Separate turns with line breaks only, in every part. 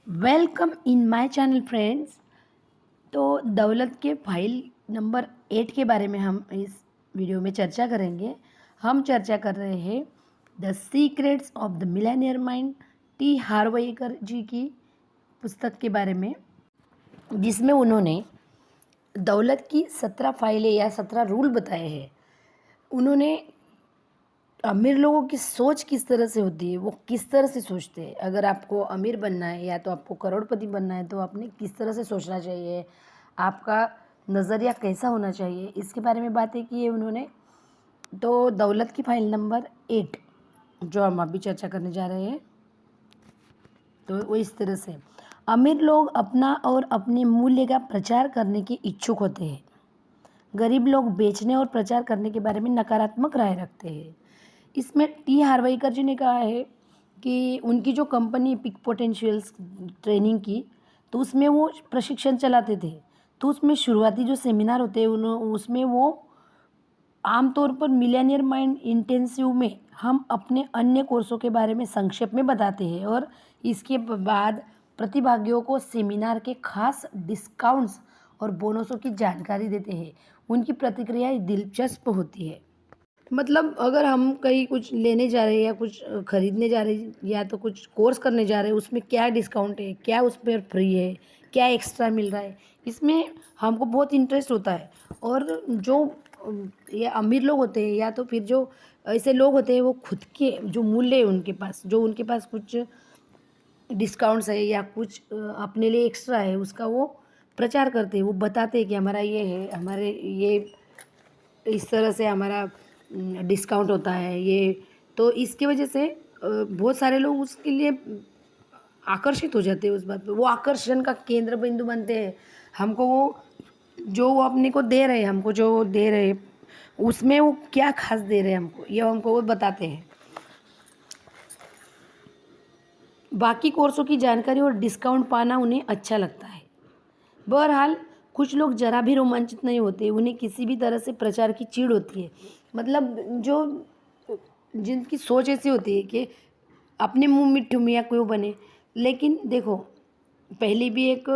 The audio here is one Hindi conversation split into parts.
Welcome in my channel friends. तो दौलत के फाइल नंबर 8 के बारे में हम इस वीडियो में चर्चा करेंगे। हम चर्चा कर रहे हैं the secrets of the millionaire mind, T Harv Eker ji की पुस्तक के बारे में, जिसमें उन्होंने दौलत की 17 फाइलें या 17 रूल बताए हैं। उन्होंने अमीर लोगों की सोच किस तरह से होती है, वो किस तरह से सोचते हैं। अगर आपको अमीर बनना है या तो आपको करोड़पति बनना है तो आपने किस तरह से सोचना चाहिए, आपका नज़रिया कैसा होना चाहिए, इसके बारे में बातें की है उन्होंने। तो दौलत की फाइल नंबर 8 जो हम अभी चर्चा करने जा रहे हैं, तो वो इस तरह से अमीर लोग अपना और अपने मूल्य का प्रचार करने के इच्छुक होते हैं। गरीब लोग बेचने और प्रचार करने के बारे में नकारात्मक राय रखते हैं। इसमें टी हार्वेकर जी ने कहा है कि उनकी जो कंपनी पिक पोटेंशियल्स ट्रेनिंग की, तो उसमें वो प्रशिक्षण चलाते थे। तो उसमें शुरुआती जो सेमिनार होते हैं उसमें वो आमतौर पर मिलेनियर माइंड इंटेंसिव में हम अपने अन्य कोर्सों के बारे में संक्षेप में बताते हैं और इसके बाद प्रतिभागियों को सेमिनार के खास डिस्काउंट्स और बोनसों की जानकारी देते हैं। उनकी प्रतिक्रियाएं दिलचस्प होती है। मतलब अगर हम कहीं कुछ लेने जा रहे हैं या कुछ खरीदने जा रहे हैं या तो कुछ कोर्स करने जा रहे हैं, उसमें क्या डिस्काउंट है, क्या उस पर फ्री है, क्या एक्स्ट्रा मिल रहा है, इसमें हमको बहुत इंटरेस्ट होता है। और जो ये अमीर लोग होते हैं या तो फिर जो ऐसे लोग होते हैं, वो खुद के जो मूल्य है उनके पास, जो उनके पास कुछ डिस्काउंट्स है या कुछ अपने लिए एक्स्ट्रा है, उसका वो प्रचार करते हैं। वो बताते हैं कि हमारा ये है, हमारे ये इस तरह से हमारा डिस्काउंट होता है ये। तो इसकी वजह से बहुत सारे लोग उसके लिए आकर्षित हो जाते हैं उस बात पे, वो आकर्षण का केंद्र बिंदु बनते हैं। हमको वो जो वो अपने को दे रहे हैं, हमको जो वो दे रहे हैं, उसमें वो क्या खास दे रहे हैं हमको, ये हमको वो बताते हैं। बाकी कोर्सों की जानकारी और डिस्काउंट पाना उन्हें अच्छा लगता है। बहरहाल कुछ लोग जरा भी रोमांचित नहीं होते, उन्हें किसी भी तरह से प्रचार की चिढ़ होती है। मतलब जो जिनकी सोच ऐसी होती है कि अपने मुंह मिट्ठू मियाँ क्यों बने। लेकिन देखो, पहले भी एक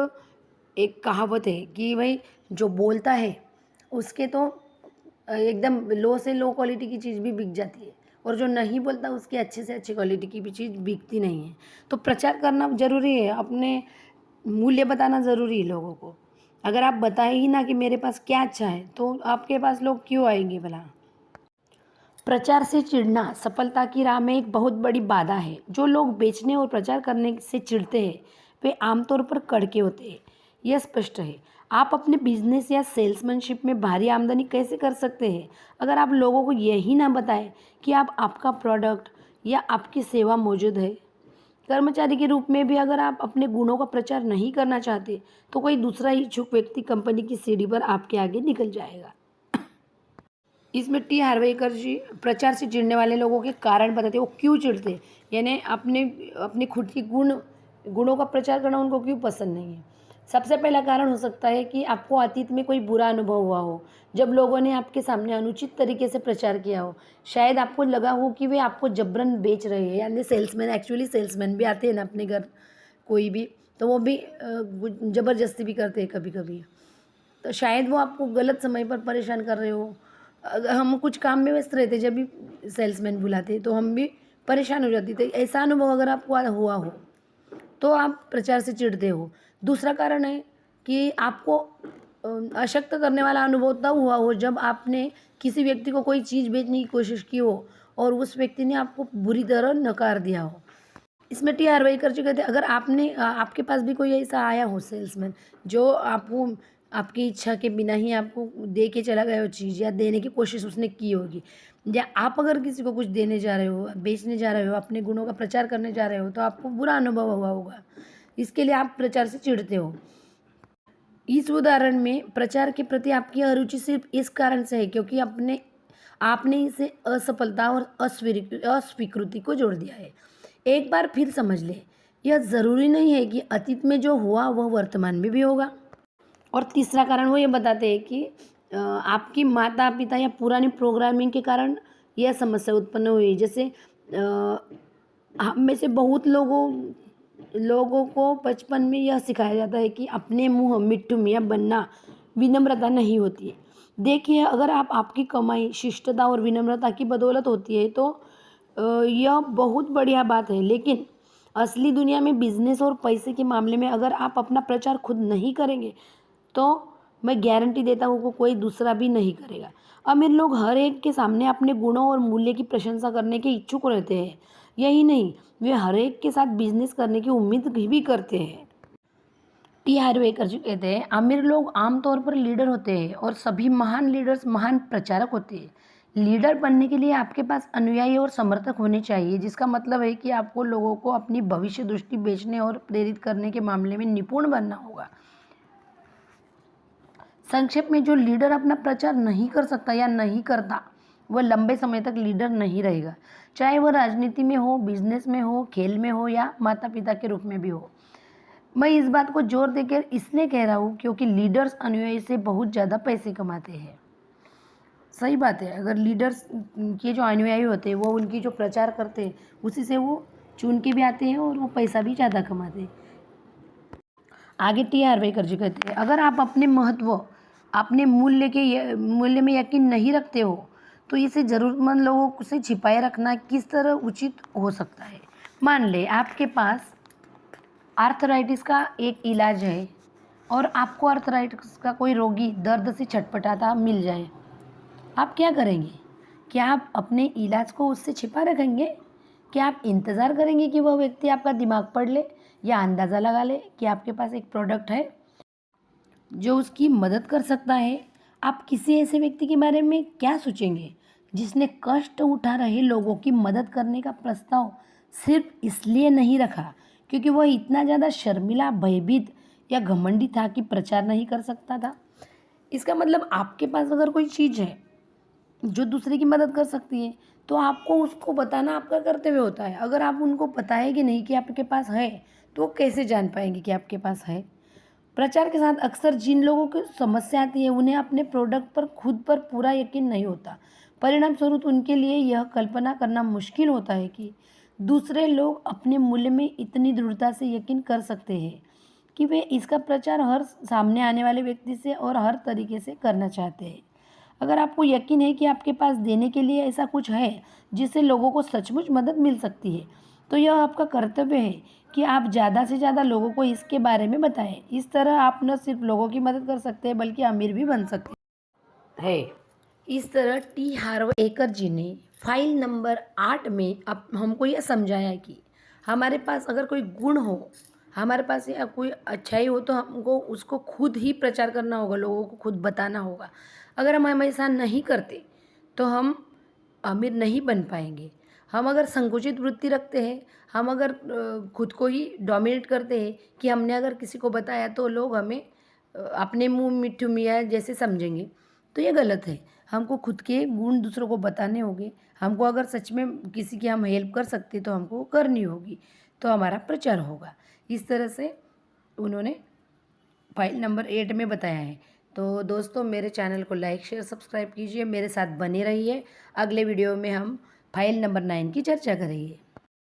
एक कहावत है कि भाई जो बोलता है उसके तो एकदम लो से लो क्वालिटी की चीज़ भी बिक जाती है, और जो नहीं बोलता उसकी अच्छे से अच्छी क्वालिटी की भी चीज़ बिकती नहीं है। तो प्रचार करना ज़रूरी है, अपने मूल्य बताना ज़रूरी है लोगों को। अगर आप बताए ही ना कि मेरे पास क्या अच्छा है, तो आपके पास लोग क्यों आएंगे भला। प्रचार से चिढ़ना सफलता की राह में एक बहुत बड़ी बाधा है। जो लोग बेचने और प्रचार करने से चिढ़ते हैं वे आमतौर पर कड़के होते हैं। यह स्पष्ट है। आप अपने बिजनेस या सेल्समैनशिप में भारी आमदनी कैसे कर सकते हैं अगर आप लोगों को यही ना बताएं कि आप आपका प्रोडक्ट या आपकी सेवा मौजूद है। कर्मचारी के रूप में भी अगर आप अपने गुणों का प्रचार नहीं करना चाहते तो कोई दूसरा इच्छुक व्यक्ति कंपनी की सीढ़ी पर आपके आगे निकल जाएगा। इसमें टी हार्वेकर जी प्रचार से चिढ़ने वाले लोगों के कारण बताते हैं, वो क्यों चिढ़ते हैं, यानी अपने अपने खुद की गुणों का प्रचार करना उनको क्यों पसंद नहीं है। सबसे पहला कारण हो सकता है कि आपको अतीत में कोई बुरा अनुभव हुआ हो, जब लोगों ने आपके सामने अनुचित तरीके से प्रचार किया हो। शायद आपको लगा हो कि वे आपको जबरन बेच रहे हैं, यानी सेल्समैन, एक्चुअली सेल्समैन भी आते हैं ना अपने घर कोई भी, तो वो भी ज़बरदस्ती भी करते हैं कभी कभी। तो शायद वो आपको गलत समय पर परेशान कर रहे हो। हम कुछ काम में व्यस्त रहते, जब भी सेल्समैन बुलाते तो हम भी परेशान हो जाते थे। ऐसा अनुभव अगर आपको हुआ हो तो आप प्रचार से चिढ़ते हो। दूसरा कारण है कि आपको अशक्त करने वाला अनुभव तब हुआ हो जब आपने किसी व्यक्ति को कोई चीज़ बेचने की कोशिश की हो और उस व्यक्ति ने आपको बुरी तरह नकार दिया हो। इसमें टी हार्वेकर जी कहते हैं, अगर आपके पास भी कोई ऐसा आया हो सेल्समैन जो आपको आपकी इच्छा के बिना ही आपको दे के चला गया हो चीज़, या देने की कोशिश उसने की होगी, या आप अगर किसी को कुछ देने जा रहे हो, बेचने जा रहे हो, अपने गुणों का प्रचार करने जा रहे हो, तो आपको बुरा अनुभव हुआ होगा। इसके लिए आप प्रचार से चिढ़ते हो। इस उदाहरण में प्रचार के प्रति आपकी अरुचि सिर्फ इस कारण से है क्योंकि आपने इसे असफलता और अस्वीकृति को जोड़ दिया है। एक बार फिर समझ लें, यह ज़रूरी नहीं है कि अतीत में जो हुआ वह वर्तमान में भी होगा। और तीसरा कारण वो ये बताते हैं कि आपकी माता पिता या पुरानी प्रोग्रामिंग के कारण यह समस्या उत्पन्न हुई। जैसे हम में से बहुत लोगों लोगों को बचपन में यह सिखाया जाता है कि अपने मुँह मिट्ठू मियाँ बनना विनम्रता नहीं होती है। देखिए, अगर आपकी कमाई शिष्टता और विनम्रता की बदौलत होती है तो यह बहुत बढ़िया बात है। लेकिन असली दुनिया में बिजनेस और पैसे के मामले में अगर आप अपना प्रचार खुद नहीं करेंगे तो मैं गारंटी देता हूँ कि कोई दूसरा भी नहीं करेगा। अमीर लोग हर एक के सामने अपने गुणों और मूल्य की प्रशंसा करने के इच्छुक रहते हैं। यही नहीं, वे हर एक के साथ बिजनेस करने की उम्मीद भी करते हैं। टी हार्वेकर जी कहते हैं, अमीर लोग आमतौर पर लीडर होते हैं और सभी महान लीडर्स महान प्रचारक होते हैं। लीडर बनने के लिए आपके पास अनुयायी और समर्थक होने चाहिए, जिसका मतलब है कि आपको लोगों को अपनी भविष्य दृष्टि बेचने और प्रेरित करने के मामले में निपुण बनना होगा। संक्षेप में, जो लीडर अपना प्रचार नहीं कर सकता या नहीं करता, वह लंबे समय तक लीडर नहीं रहेगा, चाहे वह राजनीति में हो, बिजनेस में हो, खेल में हो या माता पिता के रूप में भी हो। मैं इस बात को जोर देकर इसलिए कह रहा हूँ क्योंकि लीडर्स अनुयायी से बहुत ज़्यादा पैसे कमाते हैं। सही बात है, अगर लीडर्स के जो अनुयायी होते हैं वो उनकी जो प्रचार करते हैं उसी से वो चुन के भी आते हैं और वो पैसा भी ज़्यादा कमाते हैं। आगे टी हार्वेकर जी कहते हैं, अगर आप अपने महत्व, अपने मूल्य में यकीन नहीं रखते हो तो इसे ज़रूरतमंद लोगों से छिपाए रखना किस तरह उचित हो सकता है। मान ले आपके पास आर्थराइटिस का एक इलाज है और आपको आर्थराइटिस का कोई रोगी दर्द से छटपटाता मिल जाए, आप क्या करेंगे? क्या आप अपने इलाज को उससे छिपा रखेंगे? क्या आप इंतज़ार करेंगे कि वह व्यक्ति आपका दिमाग पढ़ ले या अंदाज़ा लगा ले कि आपके पास एक प्रोडक्ट है जो उसकी मदद कर सकता है? आप किसी ऐसे व्यक्ति के बारे में क्या सोचेंगे जिसने कष्ट उठा रहे लोगों की मदद करने का प्रस्ताव सिर्फ इसलिए नहीं रखा क्योंकि वह इतना ज़्यादा शर्मिला, भयभीत या घमंडी था कि प्रचार नहीं कर सकता था? इसका मतलब आपके पास अगर कोई चीज़ है जो दूसरे की मदद कर सकती है तो आपको उसको बताना आपका कर्तव्य होता है। अगर आप उनको बताएंगे नहीं कि आपके पास है तो वो कैसे जान पाएंगे कि आपके पास है? प्रचार के साथ अक्सर जिन लोगों की समस्या आती है उन्हें अपने प्रोडक्ट पर खुद पर पूरा यकीन नहीं होता। परिणाम स्वरूप उनके लिए यह कल्पना करना मुश्किल होता है कि दूसरे लोग अपने मूल्य में इतनी दृढ़ता से यकीन कर सकते हैं कि वे इसका प्रचार हर सामने आने वाले व्यक्ति से और हर तरीके से करना चाहते हैं। अगर आपको यकीन है कि आपके पास देने के लिए ऐसा कुछ है जिससे लोगों को सचमुच मदद मिल सकती है तो यह आपका कर्तव्य है कि आप ज़्यादा से ज़्यादा लोगों को इसके बारे में बताएं। इस तरह आप न सिर्फ लोगों की मदद कर सकते हैं बल्कि अमीर भी बन सकते हैं। इस तरह टी हार्वेकर जी ने फाइल नंबर 8 में अब हमको यह समझाया कि हमारे पास अगर कोई गुण हो, हमारे पास या कोई अच्छाई हो तो हमको उसको खुद ही प्रचार करना होगा, लोगों को खुद बताना होगा। अगर हम हमेशा नहीं करते तो हम अमीर नहीं बन पाएंगे। हम अगर संकुचित वृत्ति रखते हैं, हम अगर खुद को ही डोमिनेट करते हैं कि हमने अगर किसी को बताया तो लोग हमें अपने मुँह मिट्ठू मियाँ जैसे समझेंगे, तो ये गलत है। हमको खुद के गुण दूसरों को बताने होंगे। हमको अगर सच में किसी की हम हेल्प कर सकते तो हमको वो करनी होगी, तो हमारा प्रचार होगा। इस तरह से उन्होंने फाइल नंबर 8 में बताया है। तो दोस्तों, मेरे चैनल को लाइक शेयर सब्सक्राइब कीजिए, मेरे साथ बने रहिए। अगले वीडियो में हम फाइल नंबर 9 की चर्चा करेंगे।